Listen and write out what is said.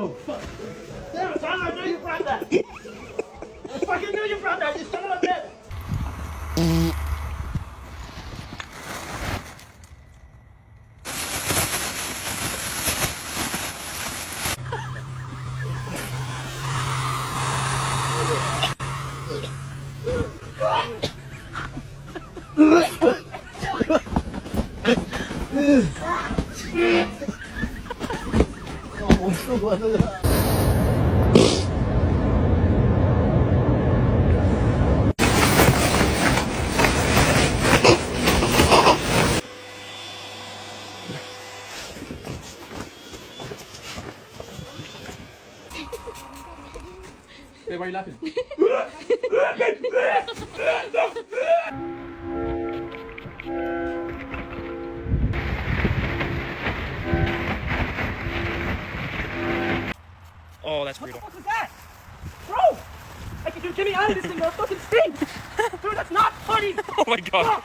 Oh, fuck. Damn it, Tyler, I knew you brought that. I fucking knew you brought that, you son of a bitch. Hey, why are you laughing? Oh, that's brutal. What the fuck was that? Bro! Like, dude, get me out of this thing, bro. It fucking stinks! Dude, that's not funny! Oh my god.